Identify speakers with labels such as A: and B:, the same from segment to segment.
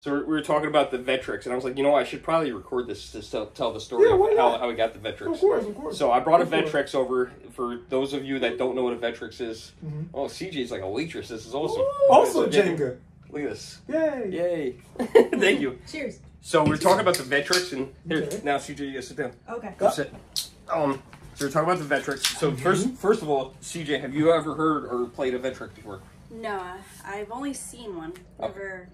A: So we were talking about the Vectrex, and I was like, you know what, I should probably record this to tell the story of how we got the Vectrex.
B: Of course.
A: So I brought a Vectrex over. For those of you that don't know what a Vectrex is, oh, CJ's like a waitress. This is awesome.
B: Also Jenga.
A: Look at this.
B: Yay.
A: Thank you.
C: Cheers.
A: So we're talking about the Vectrex, and here, now CJ, you gotta sit down.
C: Okay.
A: Go sit. So we're talking about the Vectrex. So first of all, CJ, have you ever heard or played a Vectrex before?
C: No, I've only seen one. Never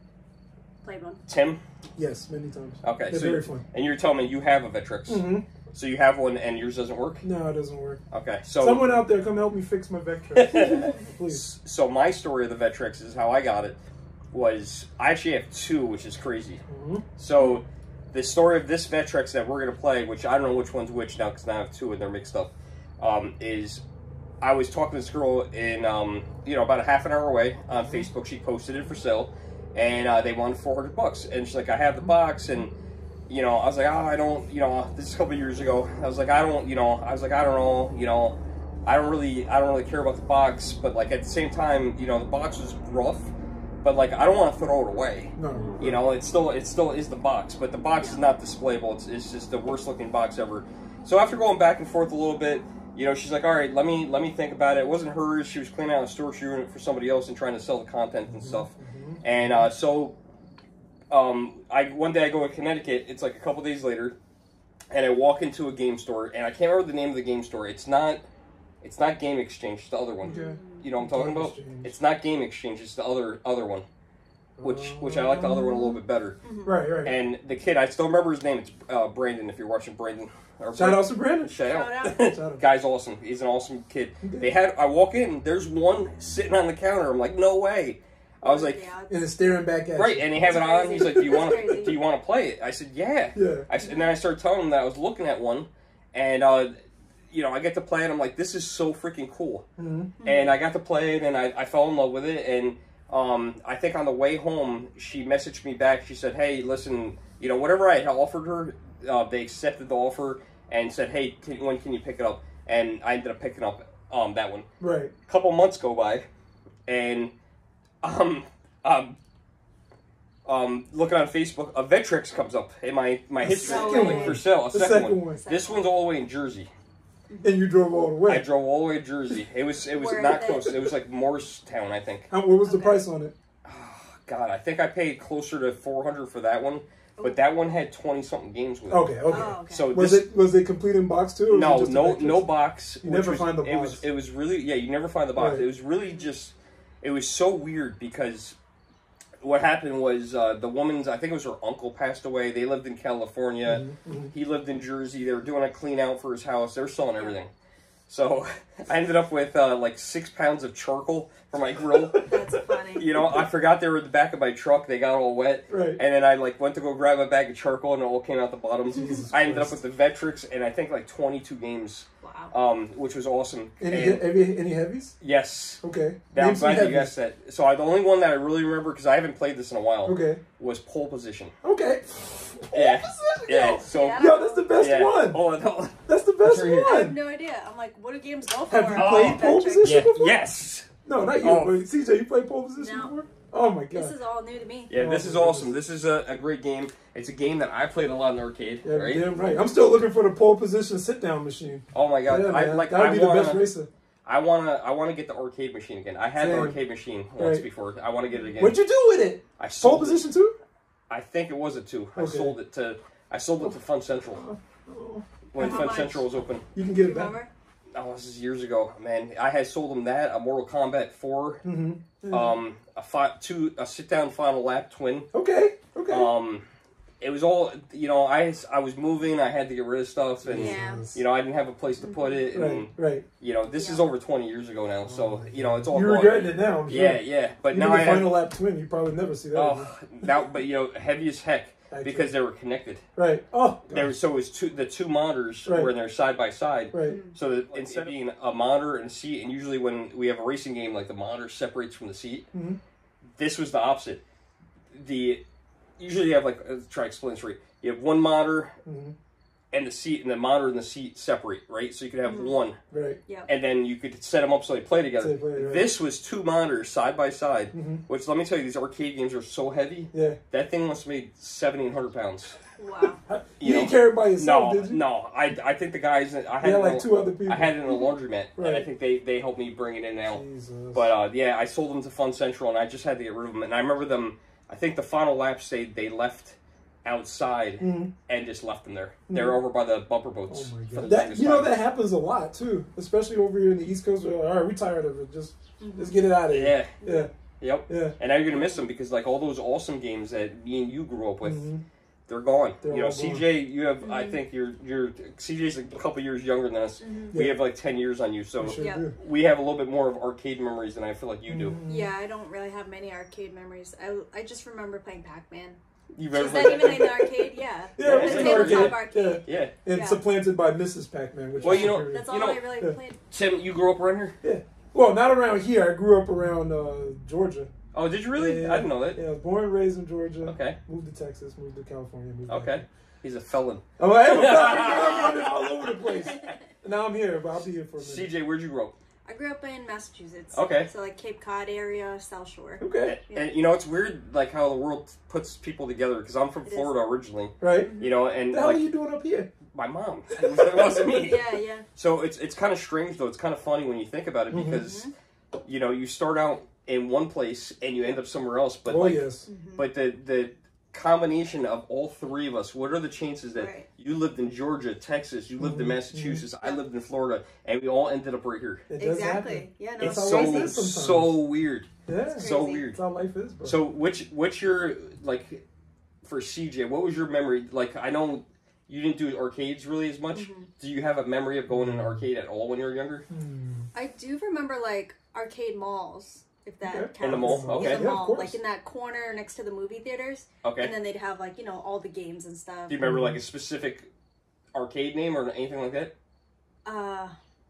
C: played one.
A: Tim?
B: Yes, many times.
A: Okay,
B: They're very fun.
A: And you're telling me you have a Vectrex. So you have one and yours doesn't work?
B: No, it doesn't work.
A: Okay, so
B: someone out there come help me fix my Vectrex, please.
A: So my story of the Vectrex is how I got it. Was I actually have two, which is crazy. So the story of this Vectrex that we're gonna play, which I don't know which one's which now because now I have two and they're mixed up, is I was talking to this girl in about a half an hour away on Facebook. She posted it for sale, and they wanted $400. And she's like, I have the box, and I was like, oh, I don't, this is a couple of years ago. I was like, I don't know, I don't really care about the box, but like at the same time, the box was rough. But like, I don't want to throw it away.
B: No.
A: It still is the box, but the box is not displayable. It's just the worst looking box ever. So after going back and forth a little bit, she's like, all right, let me think about it. It wasn't hers. She was cleaning out a storage unit for somebody else and trying to sell the content and stuff. And one day I go to Connecticut. It's like a couple days later, and I walk into a game store, and I can't remember the name of the game store. It's not Game Exchange. It's the other one.
B: Okay.
A: You know what I'm talking about? It's not Game Exchange. It's the other one, which I like the other one a little bit better.
B: Right.
A: And the kid, I still remember his name. It's Brandon. If you're watching, Brandon.
B: Shout out to Brandon.
A: Shout out. Guy's awesome. He's an awesome kid. I walk in. There's one sitting on the counter. I'm like, no way. I was like,
B: and it's staring back at
A: right,
B: you.
A: And he have it on. He's like, do you want to play it? I said, yeah. And then I started telling him that I was looking at one, and I get to play it. I'm like, this is so freaking cool. And I got to play it, and I fell in love with it. And I think on the way home, she messaged me back. She said, hey, listen, whatever I had offered her, they accepted the offer and said, hey, when can you pick it up? And I ended up picking up that one.
B: Right.
A: A couple months go by, and looking on Facebook, a Vectrex comes up in my history for sale. A second one. This one's all the way in Jersey.
B: And you drove all the way.
A: I drove all the way to Jersey. It was not close. It was like Morristown, I think.
B: What was the price on it?
A: Oh, God, I think I paid closer to $400 for that one. But that one had 20-something games with it.
B: Okay.
C: Oh, okay.
A: So
B: was it complete in box too? Or
A: no box.
B: You never find the box.
A: It was really you never find the box.
B: Right.
A: It was really it was so weird because what happened was the woman's, I think it was her uncle, passed away. They lived in California. He lived in Jersey. They were doing a clean out for his house. They were selling everything. So I ended up with like 6 pounds of charcoal for my grill.
C: That's funny.
A: I forgot they were in the back of my truck. They got all wet.
B: Right.
A: And then I went to go grab a bag of charcoal and it all came out the bottom. I ended up with the Vectrex and I think like 22 games.
C: Wow.
A: Which was awesome.
B: Any heavies?
A: Yes.
B: Okay.
A: Now, I'm glad you guessed that. So the only one that I really remember, because I haven't played this in a while, was Pole Position.
B: Okay.
A: Yeah. Yeah. So,
B: that's the best one.
A: Hold on.
B: That's the best one.
C: I have no idea. I'm like, what do games go for?
B: Have you played Pole Position before?
A: Yes.
B: No, not you. CJ, you played Pole Position before? Oh my God.
C: This is all new to me.
A: Yeah, this is awesome. This is a great game. It's a game that I played a lot in the arcade.
B: Yeah,
A: right?
B: damn right. I'm still looking for the Pole Position sit-down machine.
A: Oh my God.
B: Yeah,
A: that would
B: be the best racer.
A: I wanna get the arcade machine again. I had the arcade machine once before. I want to get it again.
B: What'd you do with it?
A: I sold
B: Pole Position 2?
A: I think it was a 2. I sold it to Fun Central when Fun Central was open.
B: You can get it back.
A: Oh, this is years ago, man. I had sold them that, a Mortal Kombat 4, a sit-down final lap twin.
B: Okay.
A: It was all, I was moving, I had to get rid of stuff, and, I didn't have a place to put it, and, this is over 20 years ago now, so, it's all
B: You're regretting it now, I'm sure.
A: Yeah, but
B: even
A: now
B: the final lap twin, you probably never see that
A: but, heavy as heck. Because they were connected.
B: Right. Oh.
A: So it was the two monitors were they're side by side.
B: Right.
A: So that instead of being a monitor and a seat, and usually when we have a racing game, like the monitor separates from the seat, this was the opposite. Usually you have try to explain this for you. You have one monitor, and the seat and the monitor and the seat separate, right? So you could have one,
B: right?
C: Yeah.
A: And then you could set them up so they play together.
B: So they play, right.
A: This was 2 monitors side by side, which let me tell you, these arcade games are so heavy.
B: Yeah.
A: That thing must have weighed 1,700 pounds.
C: Wow.
B: You didn't carry it by yourself,
A: No,
B: did you?
A: no. I think the guys, I had
B: Yeah, like 2 other people.
A: I had it in a laundromat,
B: Right.
A: and I think they helped me bring it in now.
B: Jesus.
A: But yeah, I sold them to Fun Central, and I just had to get rid of them. And I remember them. I think the final lap they left outside and just left them there. They were over by the bumper boats.
B: Oh my
A: for
B: God.
A: them to
B: That
A: decide.
B: happens a lot too, especially over here in the East Coast. We're like, all right, we're tired of it. Just let's get it out of here.
A: Yeah.
B: Yeah.
A: Yep.
B: Yeah.
A: And now you're gonna miss them because like all those awesome games that me and you grew up with, they're gone.
B: They're
A: you know,
B: all
A: CJ, you have. I think you're CJ's a couple years younger than us. We have like 10 years on you, so
B: We sure do.
A: we have a little bit more of arcade memories than I feel like you do.
C: Yeah, I don't really have many arcade memories. I just remember playing Pac-Man.
A: You've ever
C: Is that even in the arcade? Yeah.
B: Yeah,
A: it's
C: the
A: an
C: tabletop
B: arcade.
C: arcade.
A: Yeah.
B: And
C: Yeah.
B: supplanted by Mrs. Pac-Man, which
A: Well,
B: is
A: you know,
B: superior.
C: That's all
A: You know-
C: I really played.
A: Tim, you grew up around here?
B: Yeah. Well, not around here. I grew up around Georgia.
A: Oh, did you really?
B: Yeah,
A: I didn't know that.
B: Yeah, I was born and raised in Georgia.
A: Okay.
B: Moved to Texas, moved to California, moved back
A: Okay.
B: here.
A: He's a felon.
B: Oh, I am I'm running all over the place. Now I'm here, but I'll be here for a minute.
A: CJ, where'd you grow up?
C: I grew up in Massachusetts.
A: Okay.
C: So like Cape Cod area, South Shore.
B: Okay.
A: And you know, it's weird, like how the world puts people together. Because I'm from
C: It
A: Florida originally.
B: Right.
A: You know, and
B: What the hell
A: like
B: are you doing up here?
A: my mom. It wasn't me.
C: Yeah.
A: So it's kind of strange though. It's kind of funny when you think about it because you know you start out in one place and you end up somewhere else. But
B: Oh,
A: like,
B: yes.
A: but the combination of all 3 of us, what are the chances that
C: Right.
A: you lived in Georgia, Texas, you lived in Massachusetts, I lived in Florida, and we all ended up right here?
B: It does
C: Exactly.
B: happen.
C: Yeah, no,
A: It's
B: That's how life
A: so
B: is sometimes.
A: so weird.
B: Yeah.
C: It's
A: So
C: crazy.
A: weird.
B: That's how life is, bro.
A: So what's your like for CJ? What was your memory? Like I know you didn't do arcades really as much. Do you have a memory of going to an arcade at all when you were younger?
C: I do remember like arcade malls, if that
B: Okay.
C: counts.
A: In the mall? Okay.
C: In the
B: Yeah, of
C: mall,
B: course.
C: like in that corner next to the movie theaters.
A: Okay.
C: And then they'd have like, all the games and stuff.
A: Do you remember like a specific arcade name or anything like that?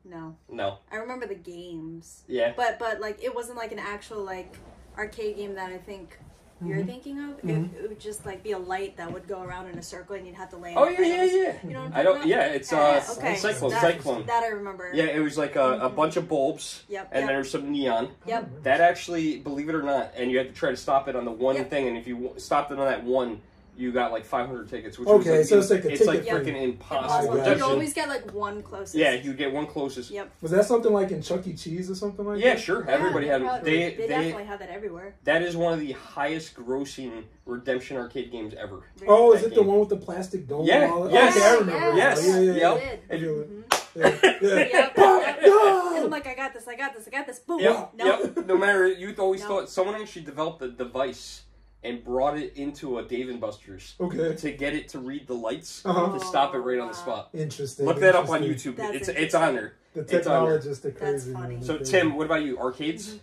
C: No.
A: No.
C: I remember the games.
A: Yeah.
C: But like it wasn't like an actual like arcade game that I think you're thinking of. It would just like be a light that would go around in a circle and you'd have to land.
A: Oh yeah,
C: right
A: yeah,
C: on the-
A: yeah.
C: You know what I'm
A: I
C: talking
A: don't.
C: about?
A: Yeah, it's
C: Okay.
A: Cyclone.
C: That,
A: Cyclone.
C: That I remember.
A: Yeah, it was like a bunch of bulbs.
C: Yep,
A: And
C: yep.
A: there's some neon.
C: Yep.
A: That actually, believe it or not, and you had to try to stop it on the one
C: Yep.
A: thing, and if you stopped it on that one, you got like 500 tickets. Which
B: Okay,
A: was
B: so it's like a
A: it's like
B: ticket
A: freaking
B: free.
A: impossible.
B: I
C: You'd
B: gotcha.
C: always get like one closest.
A: Yeah, you get one closest.
C: Yep.
B: Was that something like in Chuck E. Cheese or something like
A: Yeah,
B: that?
A: sure.
C: Yeah,
A: Everybody had
C: probably-
A: they
C: definitely had that everywhere.
A: That is one of the highest grossing redemption arcade games ever.
B: Oh, is
A: That
B: it the
A: game.
B: one with the plastic dome?
A: Yeah,
B: And all that?
A: yes,
B: Okay, I remember. it.
A: yes,
B: Yeah, yeah, yeah.
A: yep.
C: Did.
A: And you-
B: Yeah, yeah.
C: Yep.
B: Ah,
C: Yep.
B: no!
C: And I'm like, I got this. Boom.
A: Yep,
C: No.
A: yep. No matter, you always
C: No.
A: thought someone actually developed a device and brought it into a Dave and Buster's
B: Okay.
A: to get it to read the lights
B: Uh-huh.
A: to stop it right on
C: Wow.
A: the spot.
B: Interesting.
A: Look that up on
B: interesting.
A: YouTube.
C: That's
A: It's on there.
B: The
A: It's on there.
B: technologists are crazy.
C: funny.
B: man.
A: So
B: They're
A: Tim,
B: crazy.
A: what about you? Arcades?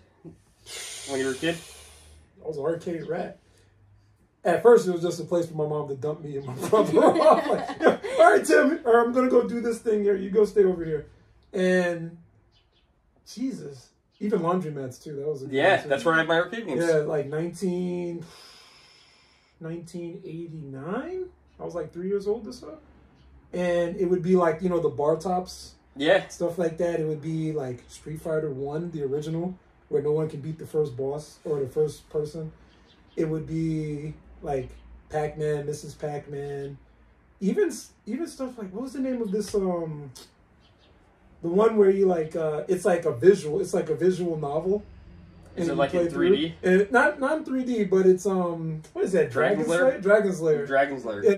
A: When you were a kid?
B: I was an arcade rat. At first, it was just a place for my mom to dump me and my brother off. Like, yeah, all right, Tim, or I'm going to go do this thing here. You go stay over here. And, Jesus, even laundromats, too. That was a good
A: Yeah,
B: one, too.
A: that's where I had my arcade games.
B: Yeah, like 1989. I was like 3 years old or so. And it would be like, the bar tops,
A: Yeah.
B: stuff like that. It would be like Street Fighter 1, the original, where no one can beat the first boss or the first person. It would be like Pac-Man, Mrs. Pac-Man. Even stuff like, what was the name of this, the one where you like, it's like a visual novel.
A: Is
B: And
A: it
B: you
A: like in
B: play through
A: 3D?
B: it. And not in 3D, but it's, what is that?
A: Dragon's Lair?
B: Dragon's Lair.
A: Dragon's Lair.
B: Yeah.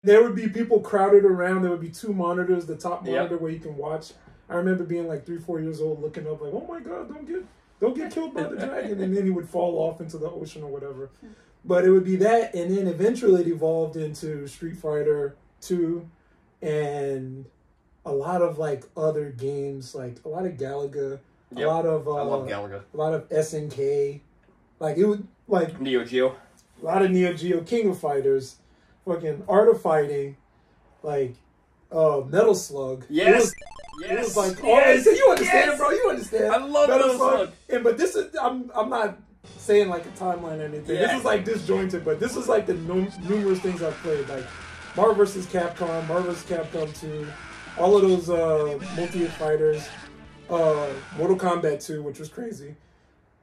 B: There would be people crowded around. There would be 2 monitors, the top
A: Yep.
B: monitor where you can watch. I remember being like 3, 4 years old, looking up like, oh my God, don't get killed by the dragon. And then he would fall off into the ocean or whatever. But it would be that, and then eventually it evolved into Street Fighter 2 and a lot of like other games, like a lot of Galaga,
A: Yep.
B: a lot of
A: I love Galaga.
B: a lot of SNK. Like it would like
A: Neo Geo.
B: a lot of Neo Geo, King of Fighters, fucking Art of Fighting, like Metal Slug.
A: Yes.
B: It was like,
A: Yes.
B: you understand,
A: Yes.
B: bro? You understand?
A: I love Metal Slug.
B: But this is, I'm not saying like a timeline or anything.
A: Yeah.
B: This is like disjointed, but this is like the numerous things I've played. Like Marvel vs. Capcom, Marvel vs. Capcom 2, all of those multi-hit fighters, Mortal Kombat 2, which was crazy,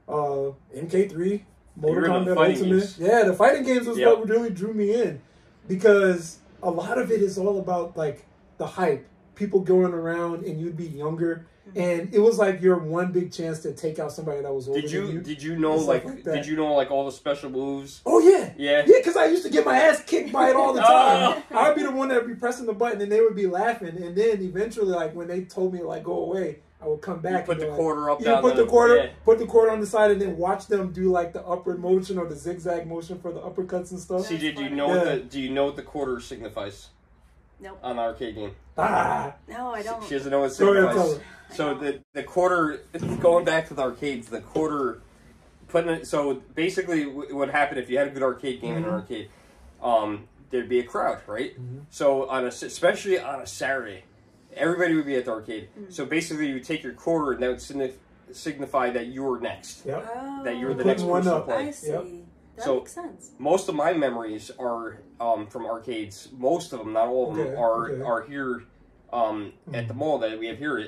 B: MK3, Mortal Kombat Ultimate. Games. Yeah, the fighting games was what really drew me in, because a lot of it is all about like the hype, people going around, and you'd be younger. And it was like your one big chance to take out somebody that was older than you.
A: Did you know did you know like all the special moves?
B: Oh yeah,
A: yeah,
B: because I used to get my ass kicked by it all the time. I'd be the one that would be pressing the button, and they would be laughing. And then eventually, like when they told me to like go away, I would come back.
A: You put
B: and
A: the quarter up.
B: Yeah, put the quarter on the side, and then watch them do like the upward motion or the zigzag motion for the uppercuts and stuff.
A: See, do you know what the quarter signifies?
C: Nope.
A: On the arcade game.
C: No, I don't.
A: She doesn't know what it signifies. So the quarter, going back to the arcades, the quarter, so basically what happened if you had a good arcade game in an arcade, there'd be a crowd, right? So especially on a Saturday, everybody would be at the arcade. So basically you would take your quarter and that would signify that you were next.
B: Yep.
C: Oh.
A: That you were the next person to play.
C: I see. Yep. That makes sense.
A: Most of my memories are from arcades. Most of them, not all of them, are here at the mall that we have here.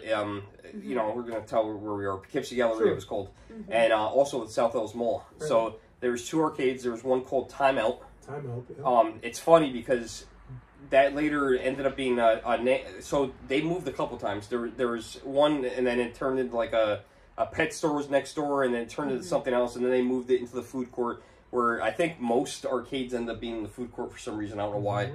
A: You know, we're going to tell where we are. Poughkeepsie Galleria it was called. And also the South Hills Mall. Right. So there's two arcades. There was one called Time Out. It's funny because that later ended up being so they moved a couple times. There was one, and then it turned into like a pet store was next door, and then it turned into something else, and then they moved it into the food court, where I think most arcades end up being in the food court for some reason. I don't know why.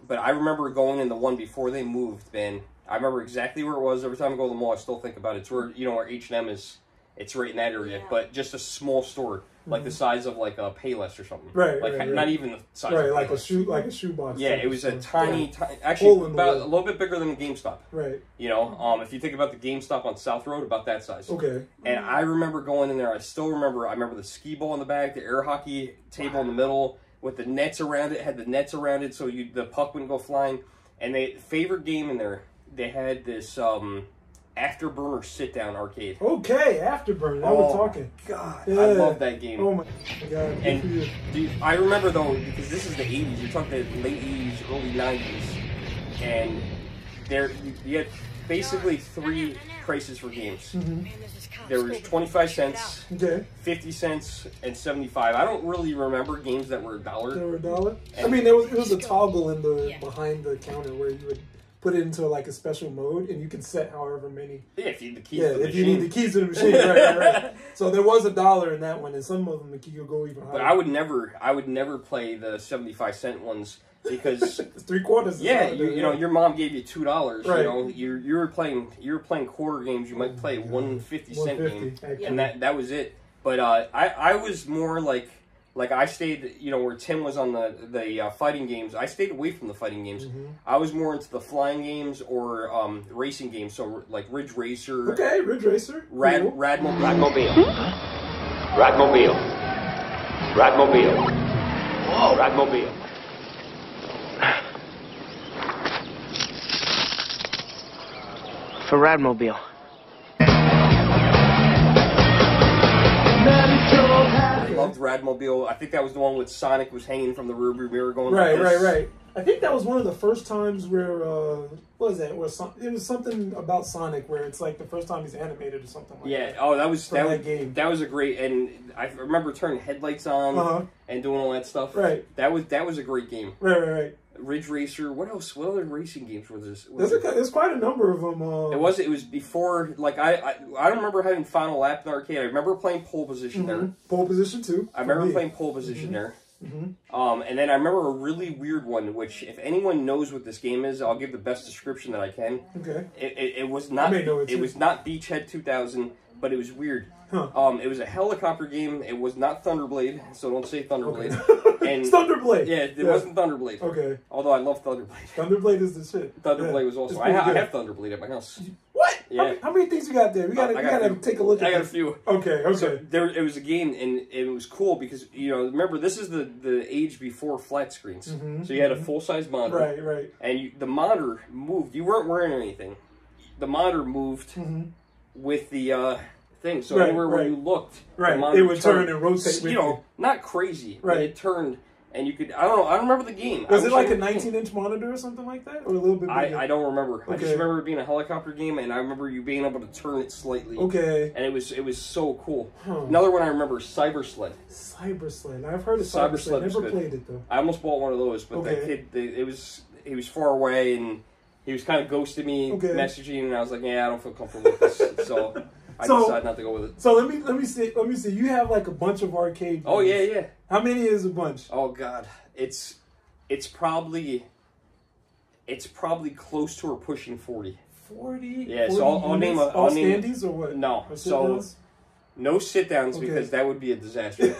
A: But I remember going in the one before they moved, man. I remember exactly where it was. Every time I go to the mall, I still think about it. It's where, you know, where H&M is. It's right in that area. Yeah. But just a small store, like the size of like a Payless or something.
B: Right,
A: like
B: right,
A: not even the size of
B: like a shoebox.
A: Yeah, it was a tiny, actually about a little bit bigger than the GameStop.
B: Right.
A: You know, if you think about the GameStop on South Road, about that size.
B: Okay.
A: And I remember going in there. I remember the skee ball in the back, the air hockey table in the middle with the nets around it. Had the nets around it so the puck wouldn't go flying. And favorite game in there, they had this Afterburner sit-down arcade.
B: Okay, Afterburner. Now we're talking.
A: God, I love that game.
B: Oh my God.
A: And dude, I remember though, because this is the 80s. You're talking the late 80s, early 90s, and you had basically three prices for games. There was 25 cents, 50 cents, and 75. I don't really remember games that were $1.
B: They were $1. I mean, it was a toggle in the behind the counter where you would put it into like a special mode, and you can set however many.
A: Yeah, if you need the keys. To the
B: if you need the keys to the machine, right. So there was $1 in that one, and some of them the key will go even higher.
A: But I would never play the 75-cent ones because
B: it's 3/4.
A: Yeah, you know, your mom gave you $2. Right. You know, you were playing quarter games. You might play 150-cent game, and that was it. But I was more like I stayed, you know, where Tim was on the fighting games. I stayed away from the fighting games. I was more into the flying games or racing games. So like Ridge Racer.
B: Okay, Ridge Racer.
A: Radmobile.
D: Whoa, Radmobile. For Radmobile.
A: I loved Radmobile. I think that was the one with Sonic was hanging from the rearview mirror going
B: right. I think that was one of the first times where what was that? It was something about Sonic where it's like the first time he's animated or something like that.
A: Yeah. Oh, that was
B: game.
A: That was a great, and I remember turning headlights on and doing all that stuff.
B: Right.
A: That was a great game.
B: Right.
A: Ridge Racer. What else? What other racing games were this?
B: There's quite a number of them.
A: It was before. Like I don't remember having Final Lap in the arcade. I remember playing Pole Position there.
B: Pole Position too.
A: I remember playing Pole Position there. And then I remember a really weird one, which if anyone knows what this game is, I'll give the best description that I can.
B: Okay.
A: It was not. It was not Beachhead 2000, but it was weird. It was a helicopter game. It was not Thunderblade, so don't say Thunderblade.
B: Okay. And it's Thunderblade.
A: Yeah, it wasn't Thunderblade.
B: Okay.
A: Although I love Thunderblade.
B: Thderblade is the shit.
A: Thunderblade was awesome. I have Thunderblade at my house.
B: What?
A: Yeah.
B: How many things you got there? We gotta take a look at
A: I got a few.
B: Okay.
A: So it was a game, and it was cool because, you know, remember, this is the age before flat screens. So you had a full-size monitor.
B: Right.
A: And the monitor moved. You weren't wearing anything. The monitor moved with the thing. So anywhere where you looked, the monitor
B: it would turn and rotate with
A: you know, not crazy, but it turned. and you could, I don't know, I don't remember the game.
B: Was it like a 19-inch monitor or something like that? Or a little bit bigger?
A: I don't remember.
B: Okay.
A: I just remember it being a helicopter game, and I remember you being able to turn it slightly.
B: Okay.
A: And it was so cool.
B: Huh.
A: Another one I remember, Cyber Sled.
B: Cyber Sled. I've heard of Cyber Sled. Never played it, though.
A: I almost bought one of those, but that kid, he was far away, and he was kind of ghosting me, messaging, and I was like, yeah, I don't feel comfortable with this. So I decided not to go with it.
B: So let me see. You have like a bunch of arcade games.
A: Oh yeah.
B: How many is a bunch?
A: Oh god, it's probably close to or pushing 40.
B: 40.
A: Yeah,
B: 40
A: so I'll name
B: all standees or what?
A: No,
B: or
A: so no sit downs because that would be a disaster.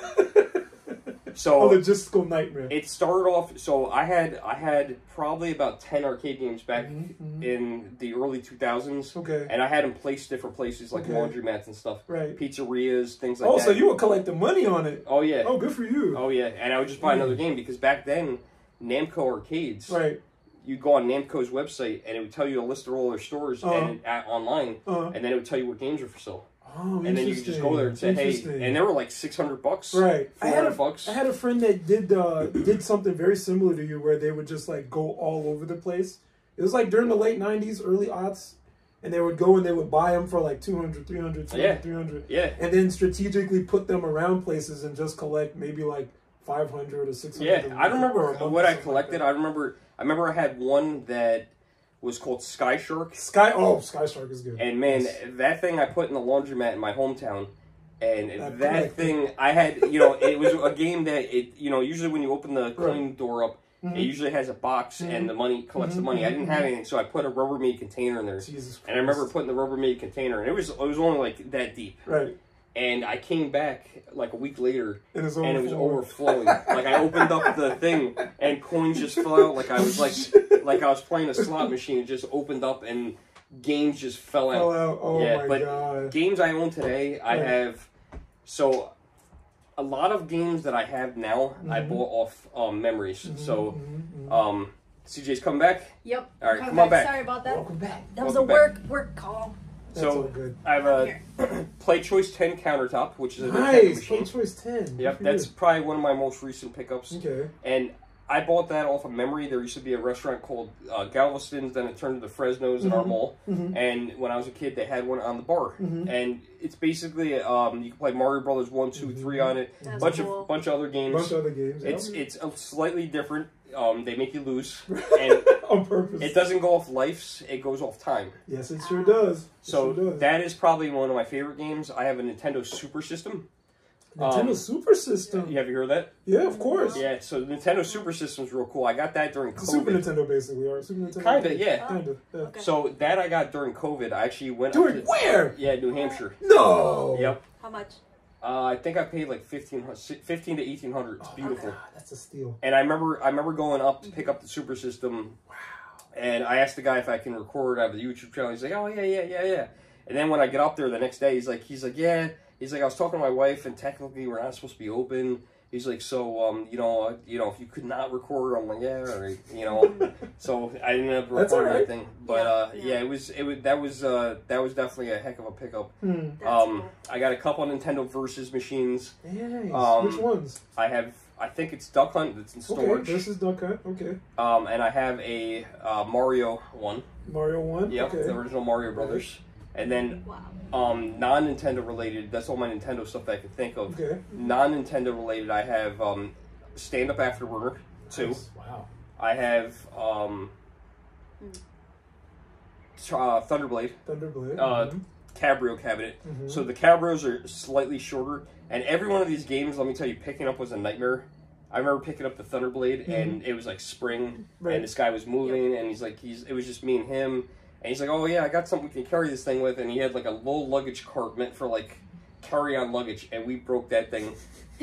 A: So
B: logistical nightmare.
A: It started off. So I had probably about 10 arcade games back in the early 2000s.
B: Okay.
A: And I had them placed different places like laundromats and stuff.
B: Right.
A: Pizzerias, things like that.
B: Oh, so you were collecting money on it.
A: Oh yeah.
B: Oh, good for you.
A: Oh yeah. And I would just buy another game because back then, Namco arcades.
B: Right.
A: You'd go on Namco's website and it would tell you a list of all their stores and online, and then it would tell you what games are for sale.
B: Oh,
A: and then you could just go there and say, "Hey," and they were like $600,
B: right?
A: $400.
B: I had a friend that did something very similar to you, where they would just like go all over the place. It was like during the late '90s, early aughts, and they would go and they would buy them for like 200, 300, 300, and then strategically put them around places and just collect maybe like 500 or 600.
A: Yeah, I don't remember what I collected. I remember I had one that was called Sky Shark. Sky
B: Shark is good.
A: And man, that thing I put in the laundromat in my hometown, and that thing I had, it was a game that usually when you open the cleaning door up, it usually has a box and the money collects the money. I didn't have anything, so I put a Rubbermaid container in there.
B: Jesus Christ.
A: And I remember putting the Rubbermaid container, and it was only like that deep.
B: Right.
A: And I came back like a week later,
B: and it was
A: overflowing. Like I opened up the thing, and coins just fell out. Like I was like I was playing a slot machine. It just opened up, and games just fell out.
B: Oh my god!
A: Games I own today, I have. So, a lot of games that I have now, I bought off memories. So, CJ's coming back.
C: Yep.
A: All right, come on back.
C: Sorry about that.
B: Welcome back.
C: That was a work call.
B: That's so good.
A: I have a Play Choice 10 countertop, which is a
B: nice Play Choice 10.
A: Yep, that's probably one of my most recent pickups.
B: Okay.
A: And I bought that off of memory. There used to be a restaurant called Galveston's, then it turned into Fresno's in our mall. And when I was a kid, they had one on the bar. And it's basically you can play Mario Brothers 1, 2, 3 on it. Bunch of other games. It's slightly different. They make you lose, and
B: on purpose.
A: It doesn't go off lives; it goes off time.
B: Yes, it sure does.
A: That is probably one of my favorite games. I have a Nintendo Super System.
B: Nintendo Super System.
A: You have you heard that?
B: Yeah, of course.
A: Yeah, so the Nintendo Super System's real cool. I got that during COVID.
B: Super Nintendo, basically, or Super Nintendo.
A: Kinda, yeah.
B: Kinda. Yeah.
A: Okay. So that I got during COVID. I actually went
B: during where?
A: Yeah, New Hampshire.
B: No.
A: Yep.
C: How much?
A: I think I paid like $15 to $1,800. It's beautiful.
B: God, that's a steal.
A: And I remember going up to pick up the Super System. Wow. And I asked the guy if I can record. I have a YouTube channel. He's like, oh yeah. And then when I get up there the next day, he's like, yeah. He's like, I was talking to my wife, and technically we're not supposed to be open. He's like, so if you could not record, I'm like, yeah, all right, So I didn't end up recording anything, but that was definitely a heck of a pickup.
C: Cool.
A: I got a couple of Nintendo Versus machines.
B: Nice. Which ones?
A: I think it's Duck Hunt that's in storage.
B: Okay, Versus Duck Hunt. Okay.
A: And I have a Mario one.
B: Mario one.
A: Yep,
B: okay.
A: the original Mario Brothers. And then non-Nintendo related, that's all my Nintendo stuff that I can think of.
B: Okay.
A: Non-Nintendo related, I have Stand Up Afterburner 2.
B: Nice. Wow.
A: I have Thunderblade. Cabrio cabinet. So the Cabrios are slightly shorter. And every one of these games, let me tell you, picking up was a nightmare. I remember picking up the Thunderblade, and it was like spring, and this guy was moving, and it was just me and him. And he's like, oh yeah, I got something we can carry this thing with. And he had like a low luggage cart meant for like carry-on luggage. And we broke that thing.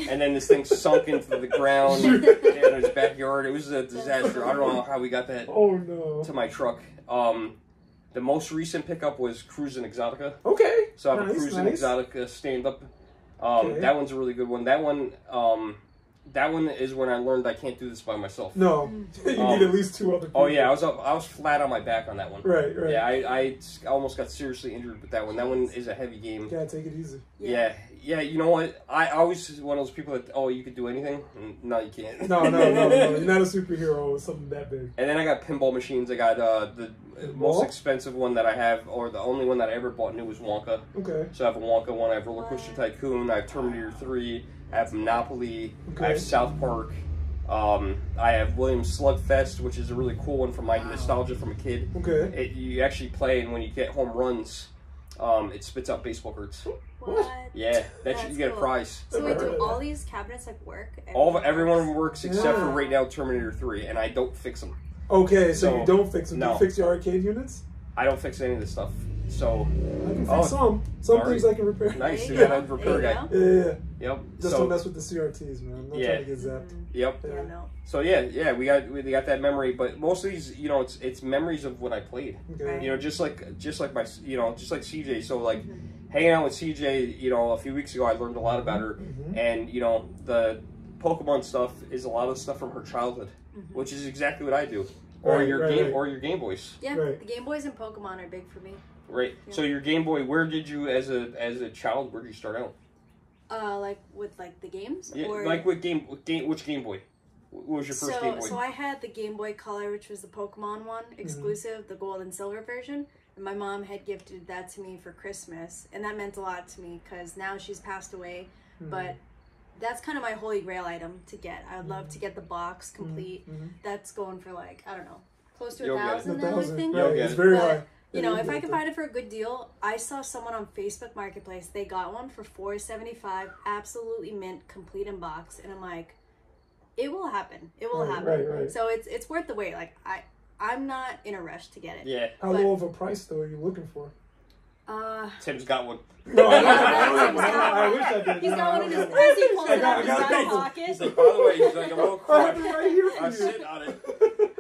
A: And then this thing sunk into the ground in his backyard. It was a disaster. I don't know how we got that to my truck. The most recent pickup was Cruisin' Exotica.
B: Okay.
A: So I have a Cruisin' Exotica stand-up. That one's a really good one. That one is when I learned I can't do this by myself.
B: No, you need at least 2 other people.
A: Oh yeah, I was flat on my back on that one.
B: Right.
A: Yeah, I almost got seriously injured with that one. That one is a heavy game.
B: Yeah, take it easy.
A: Yeah, Yeah, you know what? I always one of those people that you could do anything. No, you can't.
B: No. You're not a superhero with something that big.
A: And then I got pinball machines. I got the most expensive one that I have, or the only one that I ever bought new was Wonka.
B: Okay.
A: So I have a Wonka one. I have Roller Coaster Tycoon. I have Terminator 3. I have Monopoly. I have South Park. I have Williams Slugfest, which is a really cool one from my nostalgia from a kid.
B: Okay.
A: You actually play, and when you get home runs, it spits out baseball cards.
C: What?
A: Yeah, you get a prize.
C: So wait, do all these cabinets like work?
A: Every one of them works except for right now Terminator 3, and I don't fix them.
B: Okay, so you don't fix them.
A: No.
B: Do you fix your arcade units?
A: I don't fix any of this stuff. So
B: I can fix some. Some things I can repair.
A: Nice, you got a repair guy.
B: Yeah.
A: Yep.
B: Just don't mess with the CRTs, man. I'm not trying to get zapped.
A: Yep.
C: Yeah, no.
A: So yeah, we got that memory, but most of these, it's memories of when I played.
B: Okay.
A: Just like my, just like CJ. So like hanging out with CJ, a few weeks ago, I learned a lot about her, and the Pokemon stuff is a lot of stuff from her childhood, which is exactly what I do. Or your Game Boys.
C: Yeah, the Game Boys and Pokemon are big for me.
A: Right. Yeah. So your Game Boy, where did you as a child? Where did you start out?
C: Like with the games.
A: Yeah.
C: Or...
A: Like which Game Boy? What was your first Game Boy?
C: So I had the Game Boy Color, which was the Pokemon one, exclusive, the gold and silver version. And my mom had gifted that to me for Christmas, and that meant a lot to me because now she's passed away. But that's kind of my holy grail item to get. I would love to get the box complete. That's going for like, I don't know, close to $1,000 now, I think.
B: Right, it's very high.
C: If I can find it for a good deal, I saw someone on Facebook Marketplace. They got one for $475, absolutely mint, complete in box, and I'm like, it will happen. It will happen.
B: Right.
C: So it's worth the wait. Like I'm not in a rush to get it.
A: Yeah.
B: How low of a price though are you looking for?
A: Tim's got one.
B: No, I wish I did.
C: He's got one in his as he pulls it out of his back pocket.
A: He's like, by the way, he's like, I'm all
B: I have it right here for
A: I
B: you.
A: sit on it.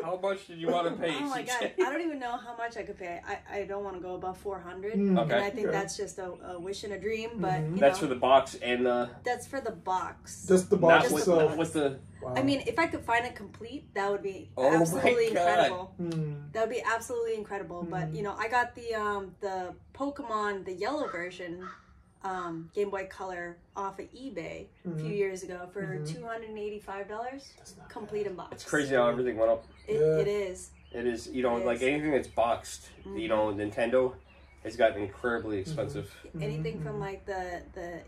A: How much did you want to pay?
C: Oh my god, I don't even know how much I could pay. I don't want to go above $400, and I think that's just a wish and a dream. But
A: that's for the box and
C: that's for the box.
B: Just the box itself.
A: What's the?
C: Wow. I mean, if I could find it complete, that would be absolutely incredible. That would be absolutely incredible. But I got the Pokemon, the yellow version, Game Boy Color off of eBay a few years ago for $285, complete in box.
A: It's crazy how everything went up.
C: It is.
A: It is. Like anything that's boxed, Nintendo has gotten incredibly expensive.
C: Anything from like the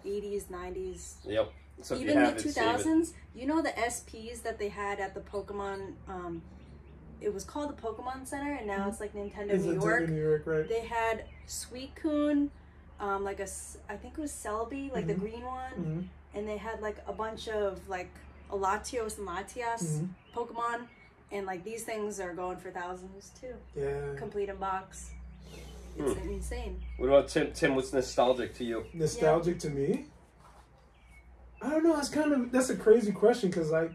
C: 80s, 90s.
A: Yep. So
C: even the 2000s, the SPs that they had at the Pokemon, it was called the Pokemon Center, and now it's like Nintendo New York.
B: New York, right?
C: They had Suicune, I think it was Celebi, like the green one, and they had like a bunch of like Latios and Latias Pokemon, and like these things are going for thousands too.
B: Yeah.
C: Complete in box. It's insane.
A: What about Tim? Tim, what's nostalgic to you?
B: Nostalgic to me? I don't know. That's a crazy question because I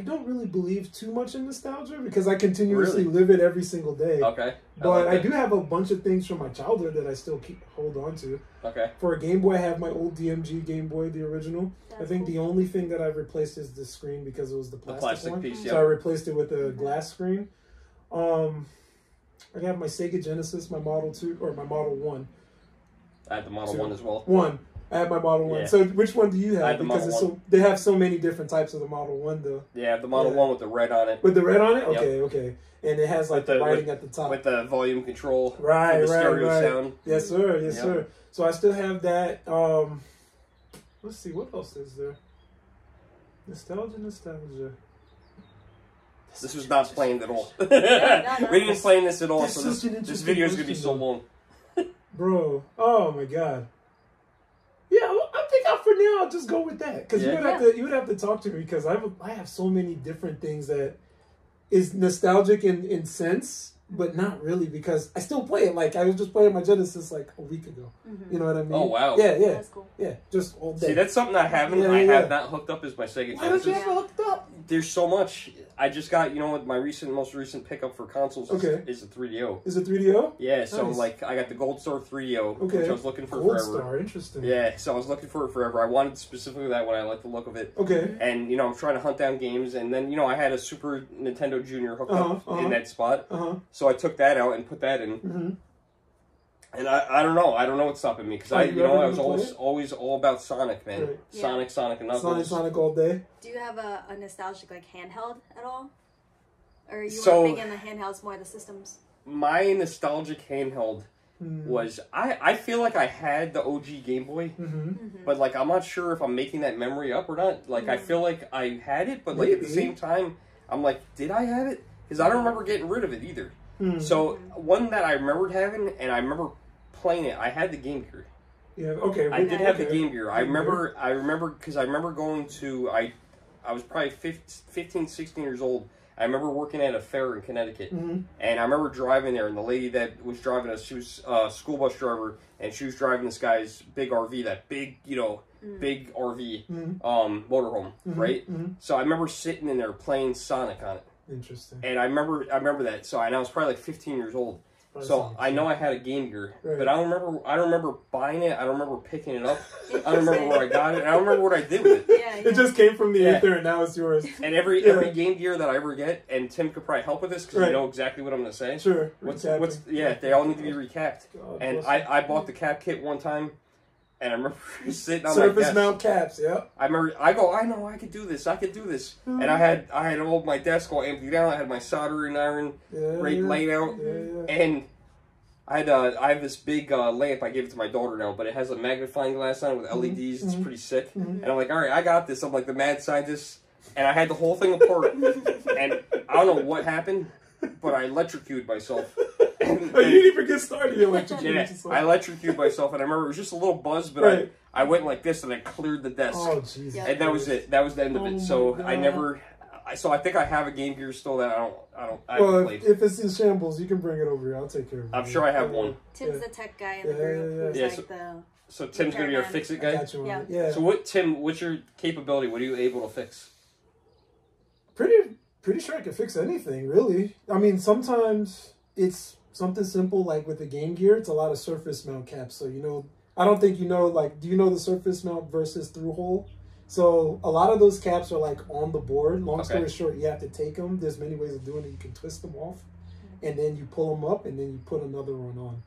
B: don't really believe too much in nostalgia because I continuously live it every single day.
A: Okay.
B: But I do have a bunch of things from my childhood that I still hold on to.
A: Okay. For
B: a Game Boy, I have my old DMG Game Boy, the original. That's I think the only thing that I've replaced is the screen because it was the plastic one.
A: Piece,
B: So I replaced it with a glass screen. I have my Sega Genesis, my Model 2, or my Model 1.
A: I had the Model 1 as well.
B: I have my Model 1. So which one do you have?
A: I have the
B: because
A: Model 1.
B: They have so many different types of the Model 1 though.
A: Yeah, I have the Model 1 with the red on it.
B: With the red on it? Okay. And it has like the writing at the top.
A: With the volume control.
B: Right,
A: the stereo sound.
B: Yes, sir. Yes, sir. So I still have that. Let's see, what else is there? Nostalgia.
A: This was not planned at all.
C: No.
A: We didn't plan this at all, so this video is going to be so long.
B: Bro, oh my god. Yeah, I think for now I'll just go with that because you would have to talk to me because I have so many different things that is nostalgic in sense, but not really because I still play it. Like I was just playing my Genesis like a week ago. You know what I mean?
A: Oh wow!
B: Yeah,
C: that's cool.
B: Yeah, just all day.
A: See, that's something I haven't. I have not hooked up as my Sega Genesis.
B: Why don't you have it hooked up?
A: There's so much. I just got, what my most recent pickup for consoles is a 3DO.
B: Is it 3DO?
A: Yeah, so like I got the Gold Star 3DO, which I was looking for
B: Gold
A: forever.
B: Star, interesting.
A: Yeah, so I was looking for it forever. I wanted specifically that one. I like the look of it.
B: Okay.
A: And I'm trying to hunt down games, and then I had a Super Nintendo Junior hooked up in that spot. So I took that out and put that in. And I don't know. I don't know what's stopping me because I was always all about Sonic, man.
B: Right.
A: Sonic, and Knuckles.
B: Sonic all day.
C: Do you have a nostalgic like handheld at all, or you
A: So-
C: weren't big in the handhelds, more the systems?
A: My nostalgic handheld was I feel like I had the OG Game Boy, but like I'm not sure if I'm making that memory up or not. Like I feel like I had it, but like at the same time, I'm like, did I have it? Because I don't remember getting rid of it either. So one that I remembered having, and I remember playing it. I had the Game Gear.
B: Yeah. Okay.
A: I did have the Game Gear. I remember because I remember going to I was probably 15, 16 years old. I remember working at a fair in Connecticut, and I remember driving there, and the lady that was driving us, she was a school bus driver, and she was driving this guy's big RV, that big, big RV motorhome, right? So I remember sitting in there playing Sonic on it.
B: Interesting.
A: And I remember that. So I was probably like 15 years old. So I know I had a Game Gear, but I don't remember buying it. I don't remember picking it up. I don't remember where I got it. And I don't remember what I did with it.
C: Yeah.
B: It just came from the ether, and now it's yours.
A: And every Game Gear that I ever get, and Tim could probably help with this because you know exactly what I'm going to say.
B: Sure.
A: They all need to be recapped.
B: God,
A: and I bought the cap kit one time, and I remember sitting on
B: surface
A: my desk.
B: mount caps. Yep.
A: I remember I know I could do this. And I had all my desk all emptied out. I had my soldering iron laid out, and I have this big lamp. I gave it to my daughter now, but it has a magnifying glass on it with LEDs. It's pretty sick. And I'm like, all right, I got this. I'm like the mad scientist, and I had the whole thing apart. And I don't know what happened, but I electrocuted myself.
B: You didn't even get started. You electrocuted yourself.
A: I electrocuted myself, and I remember it was just a little buzz, but I went like this, and I cleared the desk.
B: Oh, Jesus.
A: And that was it. That was the end of it. So I never. So I think I have a Game Gear still that I haven't played.
B: If it's in shambles, you can bring it over here. I'll take care of it.
A: I'm sure I have one.
C: Tim's the tech guy in the group. Who's like
A: so Tim's gonna be our fix-it guy.
B: Yeah.
A: So what's your capability? What are you able to fix?
B: Pretty sure I can fix anything, really. I mean, sometimes it's something simple like with the Game Gear. It's a lot of surface mount caps. So I don't think do you know the surface mount versus through hole? So a lot of those caps are like on the board. Long story short, you have to take them. There's many ways of doing it. You can twist them off, and then you pull them up, and then you put another one on.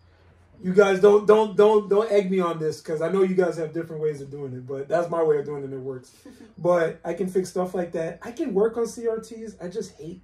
B: You guys don't egg me on this because I know you guys have different ways of doing it, but that's my way of doing it. And it works. But I can fix stuff like that. I can work on CRTs. I just hate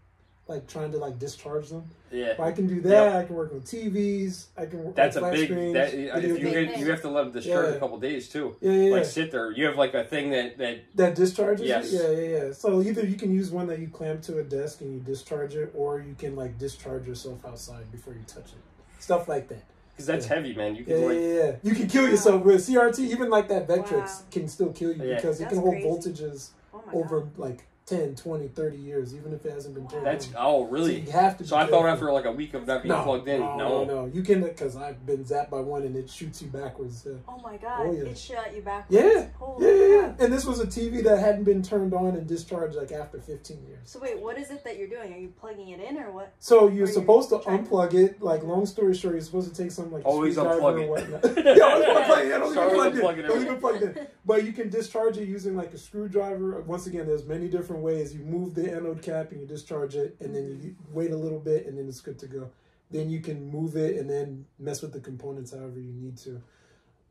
B: like trying to like discharge them.
A: Yeah.
B: But I can do that. Yep. I can work on TVs. I can work on flat screens.
A: You have to let them discharge a couple days too.
B: Yeah.
A: Like sit there. You have like a thing
B: that discharges.
A: Yes.
B: Yeah. So either you can use one that you clamp to a desk and you discharge it, or you can like discharge yourself outside before you touch it. Stuff like that.
A: Because that's heavy, man. You can
B: You can kill yourself with CRT. Even like that Vectrex can still kill you because it can hold voltages over like 10, 20, 30 years, even if it hasn't been turned on.
A: Really?
B: So you have to.
A: So I thought after like a week of not being plugged in,
B: no, you can, because I've been zapped by one and it shoots you backwards.
C: Oh my god! It shot you backwards.
B: Yeah. And this was a TV that hadn't been turned on and discharged like after 15 years.
C: So wait, what is it that you're doing? Are you plugging it in or what?
B: So you're supposed to unplug it. Like long story short, you're supposed to take some like
A: always unplug it.
B: Yeah, always unplug it. Don't even plug it in. But you can discharge it using like a screwdriver. Once again, there's many different ways. You move the anode cap and you discharge it, and then you wait a little bit, and then it's good to go. Then you can move it and then mess with the components however you need to.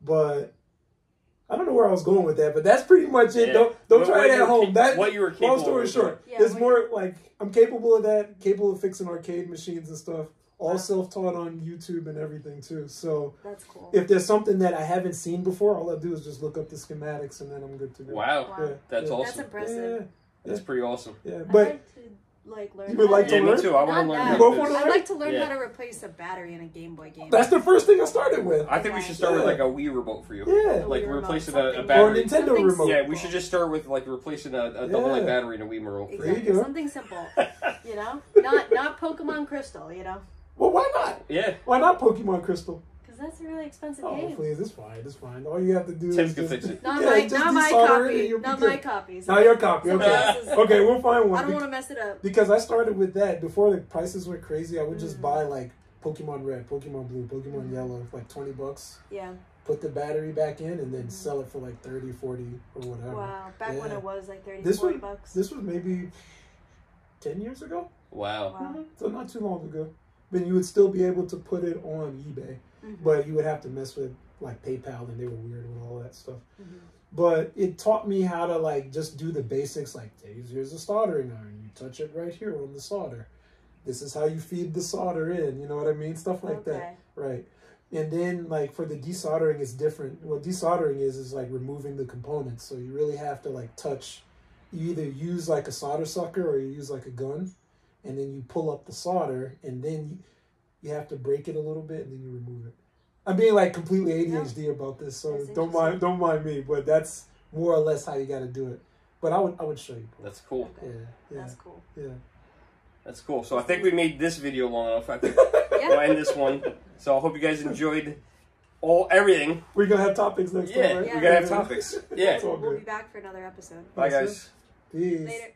B: But I don't know where I was going with that, but that's pretty much it.
A: Yeah.
B: Don't try it at home.
A: What you were capable
B: long story short, there's more like I'm capable of that, capable of fixing arcade machines and stuff. All self-taught on YouTube and everything too. So
C: that's cool.
B: If there's something that I haven't seen before, all I do is just look up the schematics and then I'm good to go.
A: Wow. Yeah. That's awesome.
C: That's impressive.
A: That's pretty awesome.
B: Yeah, but
C: learn.
B: You would like to learn?
A: Me too. I want to learn.
C: I'd like to learn how to replace a battery in a Game Boy game.
B: That's the first thing I started with.
A: I think we should start with like a Wii remote for you.
B: Yeah,
A: like replacing a battery
B: or a Nintendo remote.
A: Yeah, we should just start with like replacing a double A battery in a Wii remote.
C: Exactly.
B: There you go.
C: Something simple. You know, not Pokemon Crystal. You know.
B: Well, why not?
A: Yeah.
B: Why not Pokemon Crystal?
C: Because that's a really expensive game.
B: Oh, please, it's fine. It's fine. All you have to do
A: Tim
B: is
A: can
B: just
A: fix it.
C: Not my copy. Not my copy.
B: Not your copy. Okay. Okay, we'll find one.
C: I don't want to mess it up.
B: Because I started with that before the prices went crazy. I would just buy like Pokemon Red, Pokemon Blue, Pokemon Yellow, like $20.
C: Yeah.
B: Put the battery back in and then sell it for like 30, 40 or whatever.
C: Wow. Back when it was like 30,
B: $40.
C: $40.
B: This was maybe 10 years ago.
A: Wow.
B: So not too long ago. then you would still be able to put it on eBay. But you would have to mess with like PayPal, and they were weird with all that stuff. But it taught me how to like just do the basics. Like, here's a soldering iron. You touch it right here on the solder. This is how you feed the solder in. You know what I mean? Stuff like that. Right. And then like for the desoldering, it's different. What desoldering is like removing the components. So you really have to like touch. You either use like a solder sucker or you use like a gun, and then you pull up the solder, and then you have to break it a little bit, and then you remove it. I'm being like completely ADHD about this, so don't mind me. But that's more or less how you got to do it. But I would show you.
A: That's cool.
B: Yeah,
C: That's cool.
B: Yeah,
A: that's cool. So I think we made this video long enough. I think we'll end this one. So I hope you guys enjoyed everything.
B: We're gonna have topics next time, right?
A: We're gonna have topics. Yeah,
C: We'll be back for another episode.
A: Bye, guys.
B: Peace.
C: Later.